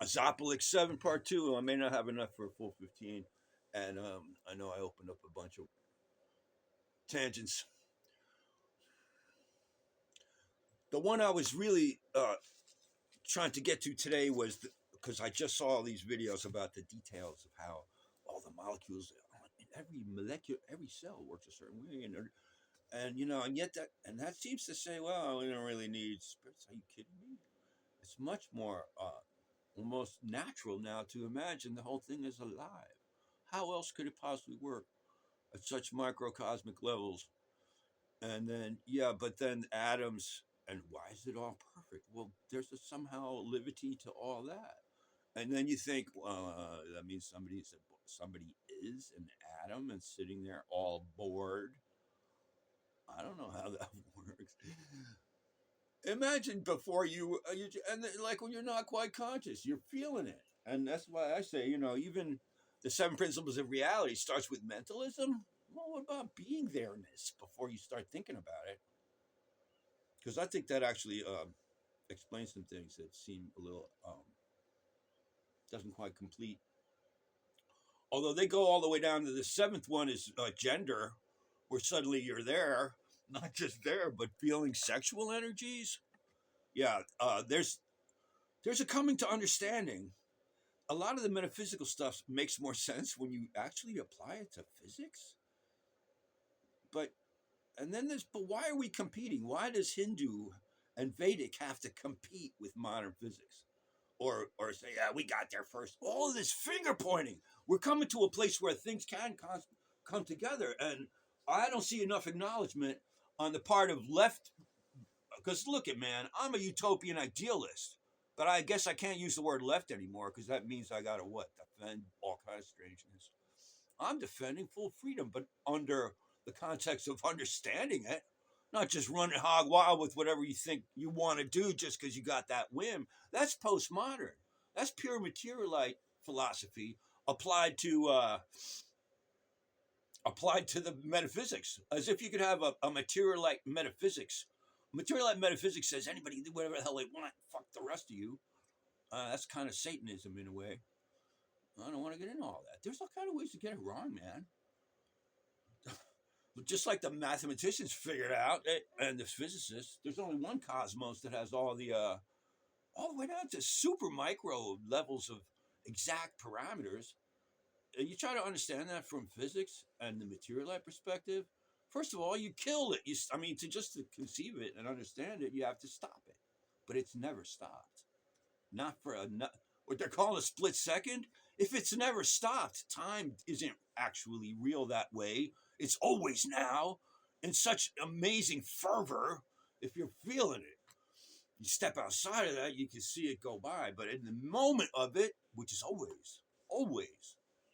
AZOPALIX 7 Part 2. I may not have enough for a full 15. And I know I opened up a bunch of tangents. The one I was really trying to get to today was because I just saw all these videos about the details of how all the molecules in every molecule, every cell works a certain way. And and yet that seems to say, well, we don't really need spirits. Are you kidding me? It's much more almost natural now to imagine the whole thing is alive. How else could it possibly work at such microcosmic levels? And then, yeah, but then atoms, and why is it all perfect? Well, there's somehow liberty to all that. And then you think, that means somebody is an atom and sitting there all bored. I don't know how that works. Imagine before and like when you're not quite conscious, you're feeling it. And that's why I say, even the seven principles of reality starts with mentalism. Well, what about being there-ness before you start thinking about it? Because I think that actually explains some things that seem a little doesn't quite complete. Although they go all the way down to the seventh one is gender, where suddenly you're there, not just there, but feeling sexual energies. Yeah, there's a coming to understanding. A lot of the metaphysical stuff makes more sense when you actually apply it to physics. But why are we competing? Why does Hindu and Vedic have to compete with modern physics? Or say, yeah, we got there first. All of this finger pointing. We're coming to a place where things can come together. And I don't see enough acknowledgement on the part of left. Because look at, man, I'm a utopian idealist. But I guess I can't use the word left anymore because that means I got to defend all kinds of strangeness. I'm defending full freedom, but under the context of understanding it, not just running hog wild with whatever you think you want to do just because you got that whim. That's postmodern. That's pure materialite philosophy applied to the metaphysics, as if you could have a materialite metaphysics. Materialite metaphysics says anybody can do whatever the hell they want. Fuck the rest of you. That's kind of Satanism in a way. I don't want to get into all that. There's all kind of ways to get it wrong, man. Just like the mathematicians figured out, and the physicists, there's only one cosmos that has all the way down to super micro levels of exact parameters. You try to understand that from physics and the materialite perspective. First of all, you kill it. To conceive it and understand it, you have to stop it. But it's never stopped. Not for what they're calling a split second. If it's never stopped, time isn't actually real that way. It's always now in such amazing fervor. If you're feeling it, you step outside of that, you can see it go by. But in the moment of it, which is always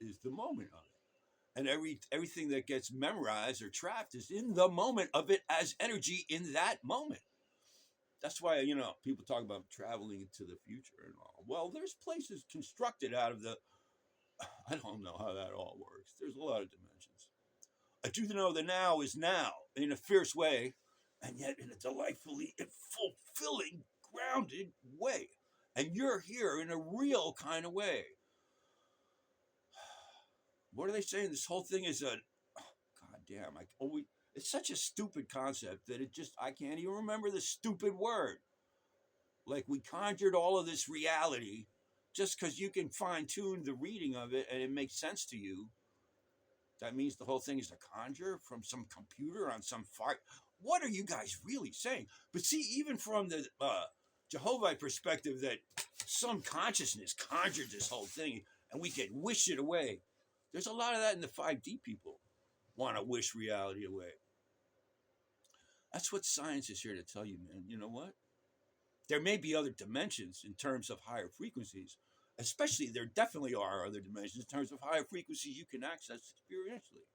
is the moment of it. And everything that gets memorized or trapped is in the moment of it as energy in that moment. That's why, people talk about traveling into the future and all. Well, there's places constructed out of I don't know how that all works. There's a lot of dimensions. I do know the now is now in a fierce way, and yet in a delightfully and fulfilling, grounded way. And you're here in a real kind of way. What are they saying? This whole thing is goddamn, it's such a stupid concept that I can't even remember the stupid word. Like we conjured all of this reality just because you can fine tune the reading of it and it makes sense to you. That means the whole thing is a conjure from some computer on some fart. What are you guys really saying? But see, even from the Jehovahite perspective, that some consciousness conjured this whole thing and we can wish it away. There's a lot of that in the 5D people want to wish reality away. That's what science is here to tell you, man. You know what? There may be other dimensions in terms of higher frequencies. Especially, there definitely are other dimensions in terms of higher frequencies you can access experientially.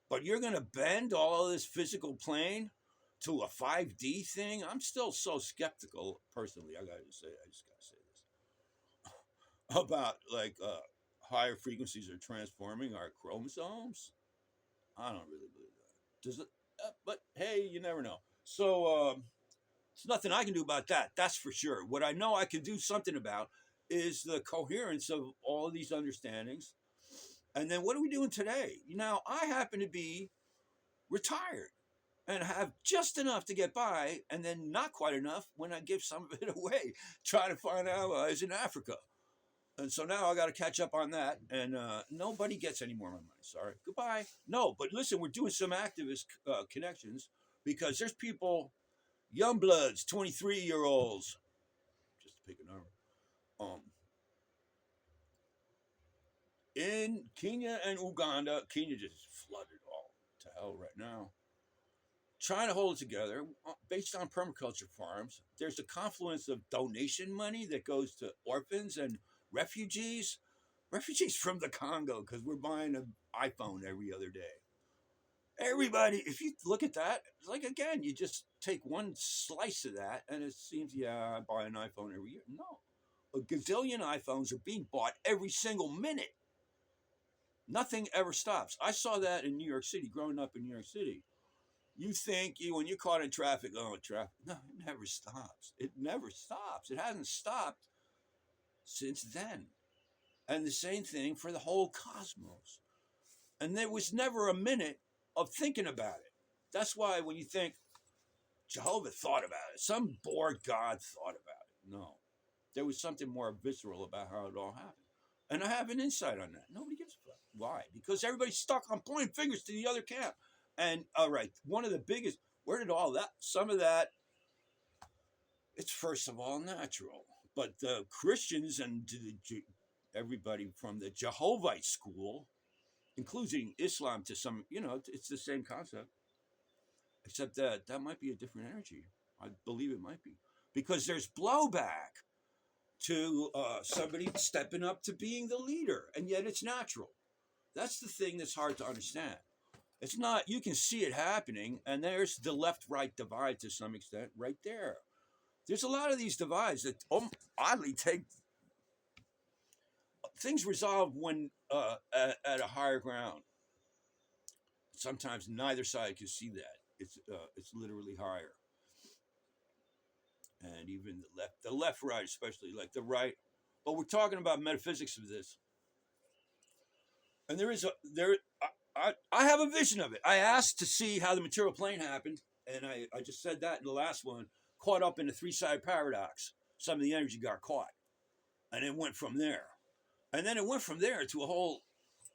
But you're going to bend all of this physical plane to a 5D thing? I'm still so skeptical, personally. I just got to say this. About, higher frequencies are transforming our chromosomes. I don't really believe that. Does it? But hey, you never know. So, there's nothing I can do about that. That's for sure. What I know I can do something about is the coherence of all of these understandings. And then what are we doing today? Now, I happen to be retired and have just enough to get by, and then not quite enough when I give some of it away, trying to find allies in Africa. And so now I got to catch up on that, and nobody gets any more of my money. Sorry, goodbye. No, but listen, we're doing some activist connections because there's people, young bloods, 23-year-olds, just to pick a number, in Kenya and Uganda. Kenya just flooded all to hell right now, trying to hold it together based on permaculture farms. There's a confluence of donation money that goes to orphans and refugees from the Congo, because we're buying an iPhone every other day. Everybody, if you look at that, like, again, you just take one slice of that and it seems, yeah, I buy an iPhone every year. No, a gazillion iPhones are being bought every single minute. Nothing ever stops. I saw that in New York City, growing up in New York City. You think when you're caught in traffic, oh, traffic. No, it never stops. It never stops. It hasn't stopped since then. And the same thing for the whole cosmos. And there was never a minute of thinking about it. That's why when you think Jehovah thought about it, some bored God thought about it. No, there was something more visceral about how it all happened. And I have an insight on that. Nobody gives a fuck. Why? Because everybody's stuck on pointing fingers to the other camp. And all right, one of the biggest, where did all that, some of that, it's first of all natural. But the Christians and everybody from the Jehovahite school, including Islam to some, it's the same concept, except that might be a different energy. I believe it might be. Because there's blowback to somebody stepping up to being the leader, and yet it's natural. That's the thing that's hard to understand. It's not, you can see it happening, and there's the left-right divide to some extent right there. There's a lot of these divides that oddly take things resolved when at a higher ground. Sometimes neither side can see that. It's literally higher. And even the left, right, especially like the right. But we're talking about metaphysics of this. And I have a vision of it. I asked to see how the material plane happened, and I just said that in the last one, caught up in the three-side paradox. Some of the energy got caught, and it went from there. And then it went from there to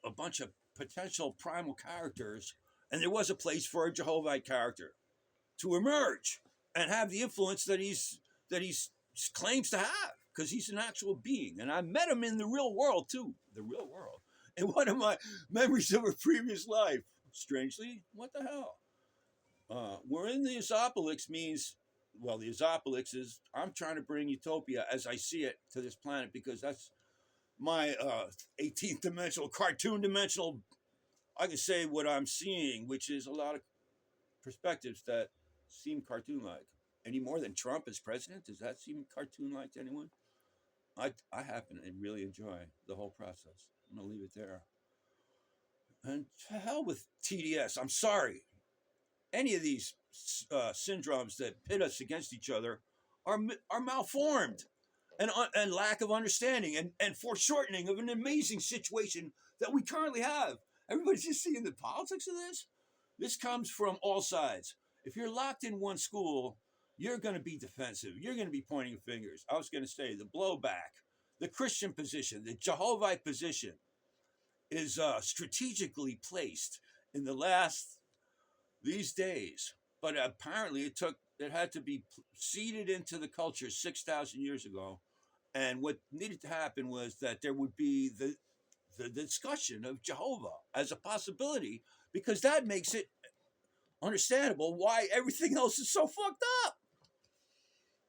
a bunch of potential primal characters, and there was a place for a Jehovahite character to emerge and have the influence that he's claims to have, because he's an actual being. And I met him in the real world too, in one of my memories of a previous life. Strangely, what the hell? We're in the AZOPALIX means, well, the AZOPALIX is, I'm trying to bring utopia as I see it to this planet, because that's my 18th dimensional, cartoon dimensional, I can say what I'm seeing, which is a lot of perspectives that seem cartoon-like. Any more than Trump as president? Does that seem cartoon-like to anyone? I happen to really enjoy the whole process. I'm going to leave it there. And to hell with TDS. I'm sorry. Any of these syndromes that pit us against each other are malformed and lack of understanding and foreshortening of an amazing situation that we currently have. Everybody's just seeing the politics of this. This comes from all sides. If you're locked in one school, you're going to be defensive. You're going to be pointing fingers. I was going to say the blowback, the Christian position, the Jehovahite position is strategically placed in these days. But apparently it had to be seeded into the culture 6,000 years ago. And what needed to happen was that there would be the discussion of Jehovah as a possibility, because that makes it understandable why everything else is so fucked up.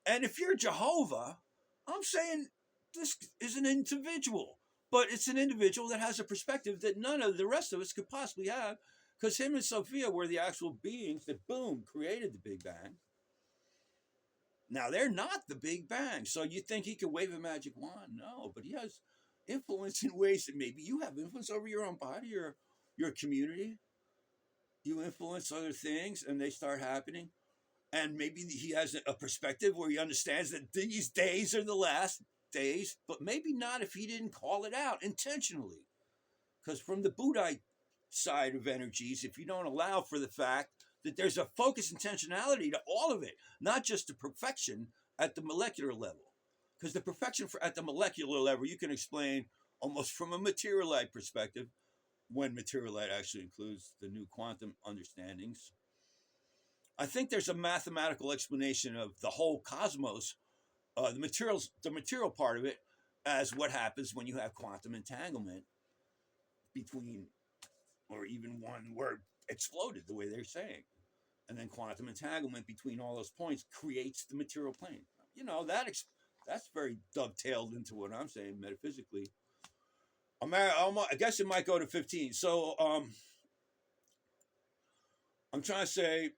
And if you're Jehovah, I'm saying this is an individual, but it's an individual that has a perspective that none of the rest of us could possibly have, because him and Sophia were the actual beings that, boom, created the Big Bang. Now, they're not the Big Bang, so you think he could wave a magic wand? No, but he has influence in ways that maybe you have influence over your own body or your community. You influence other things, and they start happening. And maybe he has a perspective where he understands that these days are the last days, but maybe not if he didn't call it out intentionally. Because from the Buddhist side of energies, if you don't allow for the fact that there's a focus intentionality to all of it, not just the perfection at the molecular level. Because the perfection at the molecular level, you can explain almost from a material light perspective, when material light actually includes the new quantum understandings. I think there's a mathematical explanation of the whole cosmos, the material part of it, as what happens when you have quantum entanglement between, or even one word exploded the way they're saying. And then quantum entanglement between all those points creates the material plane. You know, that's very dovetailed into what I'm saying metaphysically. I guess it might go to 15. So I'm trying to say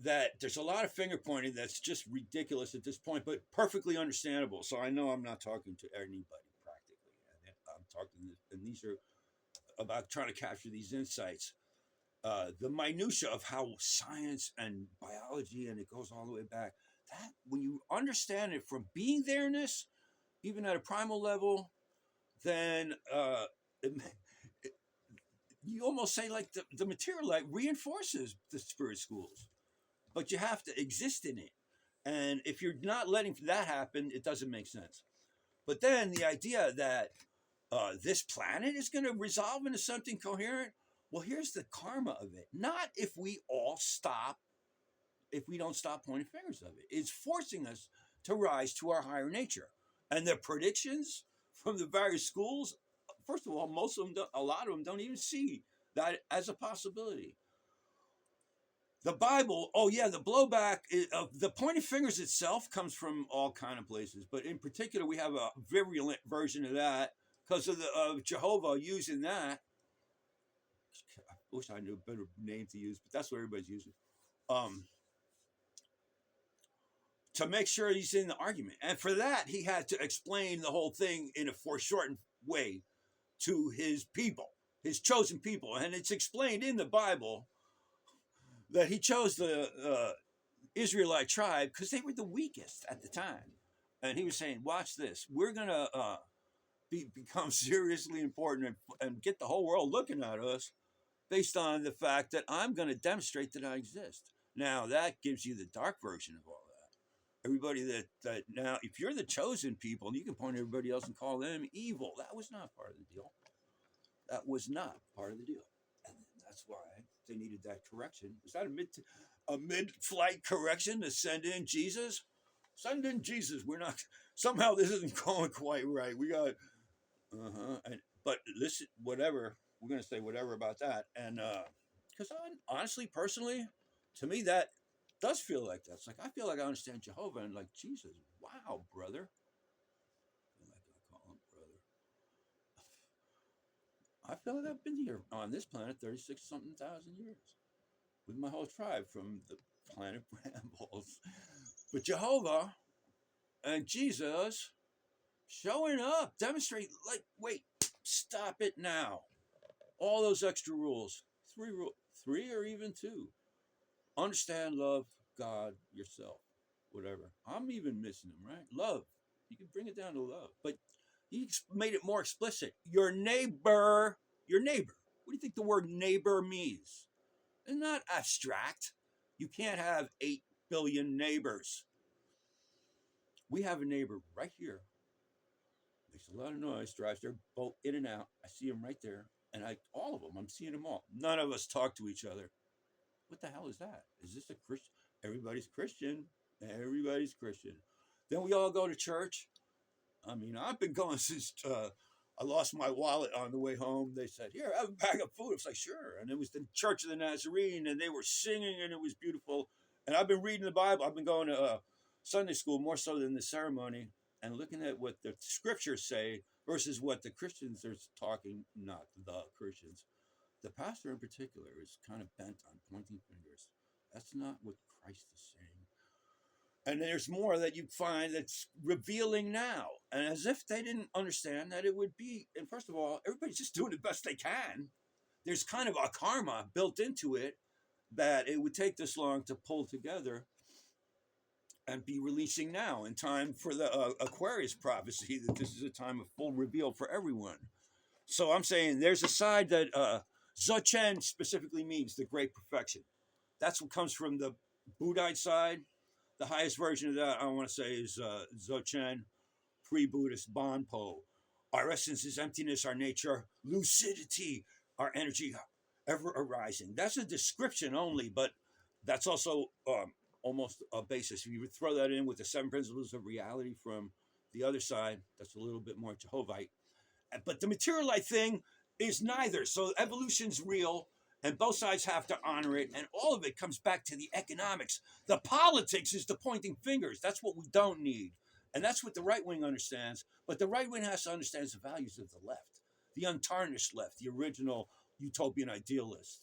that there's a lot of finger pointing that's just ridiculous at this point, but perfectly understandable. So I know I'm not talking to anybody practically. I'm talking, and these are about trying to capture these insights. The minutia of how science and biology, and it goes all the way back. That when you understand it from being there-ness, even at a primal level, then you almost say like the material light reinforces the spirit schools, but you have to exist in it. And if you're not letting that happen, it doesn't make sense. But then the idea that this planet is going to resolve into something coherent, well, here's the karma of it. Not if we all stop, if we don't stop pointing fingers of it. It's forcing us to rise to our higher nature. And the predictions from the various schools, first of all, most of them, a lot of them don't even see that as a possibility. The Bible, oh yeah, the blowback, the pointing fingers itself comes from all kind of places. But in particular, we have a virulent version of that because of Jehovah using that. I wish I knew a better name to use, but that's what everybody's using. To make sure he's in the argument. And for that, he had to explain the whole thing in a foreshortened way to his people, his chosen people. And it's explained in the Bible that he chose the Israelite tribe because they were the weakest at the time. And he was saying, watch this. We're going to become seriously important and get the whole world looking at us based on the fact that I'm going to demonstrate that I exist. Now, that gives you the dark version of all that. Everybody that now, if you're the chosen people, you can point at everybody else and call them evil. That was not part of the deal. That was not part of the deal. And that's why they needed that correction. Was that a mid-flight correction to send in Jesus? Send in Jesus. We're not, somehow this isn't going quite right. We got, but listen, whatever, we're going to say whatever about that. And because honestly, personally, to me, that does feel like that. It's like, I feel like I understand Jehovah and like, Jesus, wow, brother. I call him brother. I feel like I've been here on this planet 36-something thousand years with my whole tribe from the planet Brambles. But Jehovah and Jesus showing up, demonstrate, like, wait, stop it now. All those extra rules, three or even two. Understand, love, God, yourself, whatever. I'm even missing them, right? Love. You can bring it down to love. But he made it more explicit. Your neighbor. What do you think the word neighbor means? It's not abstract. You can't have 8 billion neighbors. We have a neighbor right here. Makes a lot of noise, drives their boat in and out. I see him right there. And all of them, I'm seeing them all. None of us talk to each other. What the hell is that? Is this a Christian? Everybody's Christian. Everybody's Christian. Then we all go to church. I mean, I've been going since I lost my wallet on the way home. They said, here, have a bag of food. I was like, sure. And it was the Church of the Nazarene, and they were singing, and it was beautiful. And I've been reading the Bible. I've been going to Sunday school more so than the ceremony and looking at what the scriptures say versus what the Christians are talking, not the Christians. The pastor in particular is kind of bent on pointing fingers. That's not what Christ is saying. And there's more that you find that's revealing now. And as if they didn't understand that it would be, and first of all, everybody's just doing the best they can. There's kind of a karma built into it that it would take this long to pull together. and be releasing now in time for the Aquarius prophecy that this is a time of full reveal for everyone. So I'm saying there's a side that Dzogchen specifically means the great perfection. That's what comes from the Buddhist side. The highest version of that I want to say is Dzogchen, pre-Buddhist Bonpo. Our essence is emptiness, our nature, lucidity, our energy ever arising. That's a description only, but that's also almost a basis. If you would throw that in with the seven principles of reality from the other side, that's a little bit more Jehovite. But the materialite thing is neither. So evolution's real, and both sides have to honor it, and all of it comes back to the economics. The politics is the pointing fingers. That's what we don't need. And that's what the right wing understands. But the right wing has to understand the values of the left, the untarnished left, the original utopian idealist.